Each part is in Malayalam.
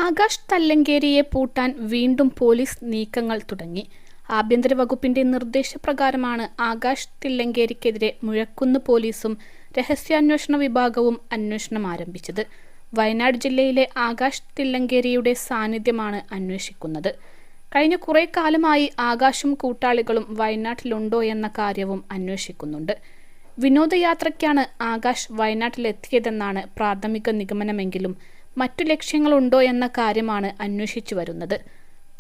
ആകാശ് തല്ലങ്കേരിയെ പൂട്ടാൻ വീണ്ടും പോലീസ് നീക്കങ്ങൾ തുടങ്ങി. ആഭ്യന്തര വകുപ്പിന്റെ നിർദ്ദേശപ്രകാരമാണ് ആകാശ് തില്ലങ്കേരിക്കെതിരെ മുഴക്കുന്ന് പോലീസും രഹസ്യാന്വേഷണ വിഭാഗവും അന്വേഷണം ആരംഭിച്ചത്. വയനാട് ജില്ലയിലെ ആകാശ് തില്ലങ്കേരിയുടെ സാന്നിധ്യമാണ് അന്വേഷിക്കുന്നത്. കഴിഞ്ഞ കുറെ കാലമായി ആകാശും കൂട്ടാളികളും വയനാട്ടിലുണ്ടോ എന്ന കാര്യവും അന്വേഷിക്കുന്നുണ്ട്. വിനോദയാത്രയ്ക്കാണ് ആകാശ് വയനാട്ടിലെത്തിയതെന്നാണ് പ്രാഥമിക നിഗമനമെങ്കിലും മറ്റു ലക്ഷ്യങ്ങളുണ്ടോ എന്ന കാര്യമാണ് അന്വേഷിച്ചു വരുന്നത്.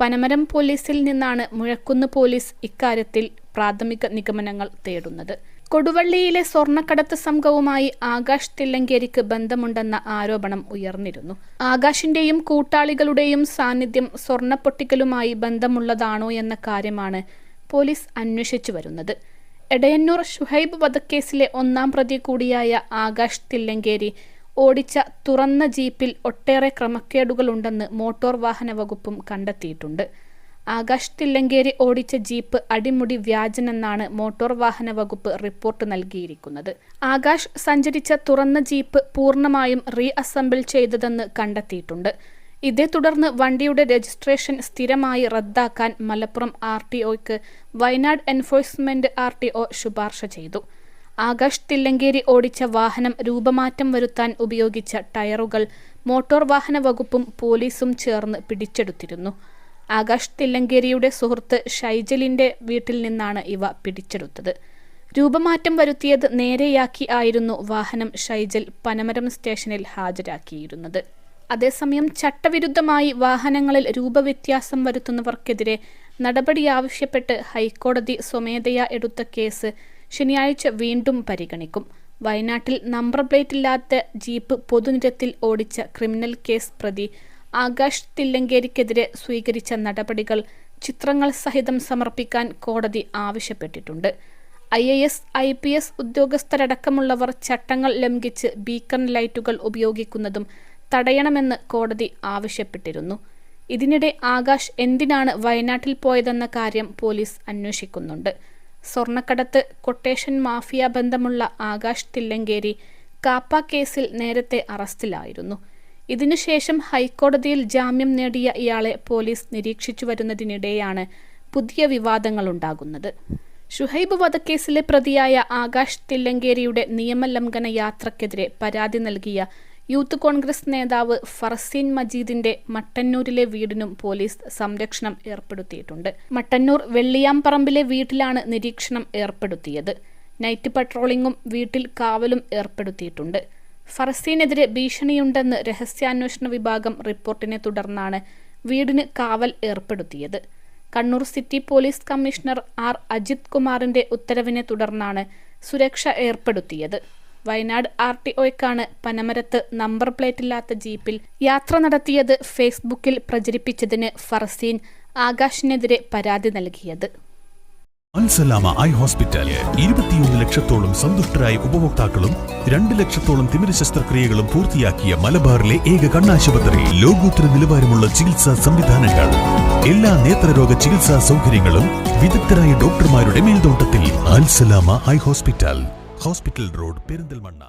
പനമരം പോലീസിൽ നിന്നാണ് മുഴക്കുന്ന് പോലീസ് ഇക്കാര്യത്തിൽ പ്രാഥമിക നിഗമനങ്ങൾ തേടുന്നത്. കൊടുവള്ളിയിലെ സ്വർണ്ണക്കടത്ത് സംഘവുമായി ആകാശ് തില്ലങ്കേരിക്ക് ബന്ധമുണ്ടെന്ന ആരോപണം ഉയർന്നിരുന്നു. ആകാശിന്റെയും കൂട്ടാളികളുടെയും സാന്നിധ്യം സ്വർണ്ണപ്പൊട്ടിക്കലുമായി ബന്ധമുള്ളതാണോ എന്ന കാര്യമാണ് പോലീസ് അന്വേഷിച്ചു വരുന്നത്. എടയന്നൂർ ഷുഹൈബ് വധക്കേസിലെ ഒന്നാം പ്രതി കൂടിയായ ആകാശ് തില്ലങ്കേരി ഓടിച്ച തുറന്ന ജീപ്പിൽ ഒട്ടേറെ ക്രമക്കേടുകളുണ്ടെന്ന് മോട്ടോർ വാഹന വകുപ്പും കണ്ടെത്തിയിട്ടുണ്ട്. ആകാശ് തില്ലങ്കേരി ഓടിച്ച ജീപ്പ് അടിമുടി വ്യാജനെന്നാണ് മോട്ടോർ വാഹന വകുപ്പ് റിപ്പോർട്ട് നൽകിയിരിക്കുന്നത്. ആകാശ് സഞ്ചരിച്ച തുറന്ന ജീപ്പ് പൂർണ്ണമായും റീഅസംബിൾ ചെയ്തതെന്ന് കണ്ടെത്തിയിട്ടുണ്ട്. ഇതേ തുടർന്ന് വണ്ടിയുടെ രജിസ്ട്രേഷൻ സ്ഥിരമായി റദ്ദാക്കാൻ മലപ്പുറം RTOയ്ക്ക് വയനാട് എൻഫോഴ്സ്മെന്റ് RTO ശുപാർശ ചെയ്തു. ആകാശ് തില്ലങ്കേരി ഓടിച്ച വാഹനം രൂപമാറ്റം വരുത്താൻ ഉപയോഗിച്ച ടയറുകൾ മോട്ടോർ വാഹന വകുപ്പും പോലീസും ചേർന്ന് പിടിച്ചെടുത്തിരുന്നു. ആകാശ് തില്ലങ്കേരിയുടെ സുഹൃത്ത് ഷൈജലിന്റെ വീട്ടിൽ നിന്നാണ് ഇവ പിടിച്ചെടുത്തത്. രൂപമാറ്റം വരുത്തിയത് നേരെയാക്കി ആയിരുന്നു വാഹനം ഷൈജൽ പനമരം സ്റ്റേഷനിൽ ഹാജരാക്കിയിരുന്നത്. അതേസമയം ചട്ടവിരുദ്ധമായി വാഹനങ്ങളിൽ രൂപവ്യത്യാസം വരുത്തുന്നവർക്കെതിരെ നടപടി ആവശ്യപ്പെട്ട് ഹൈക്കോടതി സ്വമേധയാ എടുത്ത കേസ് ശനിയാഴ്ച വീണ്ടും പരിഗണിക്കും. വയനാട്ടിൽ നമ്പർ പ്ലേറ്റില്ലാത്ത ജീപ്പ് പൊതുനിരത്തിൽ ഓടിച്ച ക്രിമിനൽ കേസ് പ്രതി ആകാശ് തില്ലങ്കേരിക്കെതിരെ സ്വീകരിച്ച നടപടികൾ ചിത്രങ്ങൾ സഹിതം സമർപ്പിക്കാൻ കോടതി ആവശ്യപ്പെട്ടിട്ടുണ്ട്. IAS, IPS ഉദ്യോഗസ്ഥരടക്കമുള്ളവർ ചട്ടങ്ങൾ ലംഘിച്ച് ബീക്കൺ ലൈറ്റുകൾ ഉപയോഗിക്കുന്നതും തടയണമെന്ന് കോടതി ആവശ്യപ്പെട്ടിരുന്നു. ഇതിനിടെ ആകാശ് എന്തിനാണ് വയനാട്ടിൽ പോയതെന്ന കാര്യം പോലീസ് അന്വേഷിക്കുന്നുണ്ട്. സ്വർണ്ണക്കടത്ത് കൊട്ടേഷൻ മാഫിയ ബന്ധമുള്ള ആകാശ് തില്ലങ്കേരി കാപ്പ കേസിൽ നേരത്തെ അറസ്റ്റിലായിരുന്നു. ഇതിനുശേഷം ഹൈക്കോടതിയിൽ ജാമ്യം നേടിയ ഇയാളെ പോലീസ് നിരീക്ഷിച്ചു വരുന്നതിനിടെയാണ് പുതിയ വിവാദങ്ങളുണ്ടാകുന്നത്. ഷുഹൈബ് വധക്കേസിലെ പ്രതിയായ ആകാശ് തില്ലങ്കേരിയുടെ നിയമലംഘന യാത്രക്കെതിരെ പരാതി നൽകിയ യൂത്ത് കോൺഗ്രസ് നേതാവ് ഫർസീൻ മജീദിന്റെ മട്ടന്നൂരിലെ വീടിനും പോലീസ് സംരക്ഷണം ഏർപ്പെടുത്തിയിട്ടുണ്ട്. മട്ടന്നൂർ വെള്ളിയാംപറമ്പിലെ വീട്ടിലാണ് നിരീക്ഷണം ഏർപ്പെടുത്തിയത്. നൈറ്റ് പട്രോളിംഗും വീട്ടിൽ കാവലും ഏർപ്പെടുത്തിയിട്ടുണ്ട്. ഫർസീനെതിരെ ഭീഷണിയുണ്ടെന്ന് രഹസ്യാന്വേഷണ വിഭാഗം റിപ്പോർട്ടിനെ തുടർന്നാണ് വീടിന് കാവൽ ഏർപ്പെടുത്തിയത്. Kannur city police commissioner R. Ajith കുമാറിന്റെ ഉത്തരവിനെ തുടർന്നാണ് സുരക്ഷ ഏർപ്പെടുത്തിയത്. വയനാട് RTOയ്ക്കാണ് പനമരത്ത് നമ്പർ പ്ലേറ്റില്ലാത്ത ജീപ്പിൽ യാത്ര നടത്തിയത് ഫേസ്ബുക്കിൽ പ്രചരിപ്പിച്ചതിന് ഫർസീൻ ആകാശിനെതിരെ പരാതി നൽകിയത്. അൽസലാമ ഐ ഹോസ്പിറ്റൽ 21 ലക്ഷത്തോളം സന്തുഷ്ടരായ ഉപഭോക്താക്കളും 2 ലക്ഷത്തോളം തിമിര ശസ്ത്രക്രിയകളും പൂർത്തിയാക്കിയ മലബാറിലെ ഏക കണ്ണാശുപത്രി. ലോകോത്തര നിലവാരമുള്ള ചികിത്സാ സംവിധാനങ്ങൾ, എല്ലാ നേത്രരോഗ ചികിത്സാ സൗകര്യങ്ങളും വിദഗ്ധരായ ഡോക്ടർമാരുടെ മേൽനോട്ടത്തിൽ. Al Salama eye hospital, hospital road, Perinthalmanna.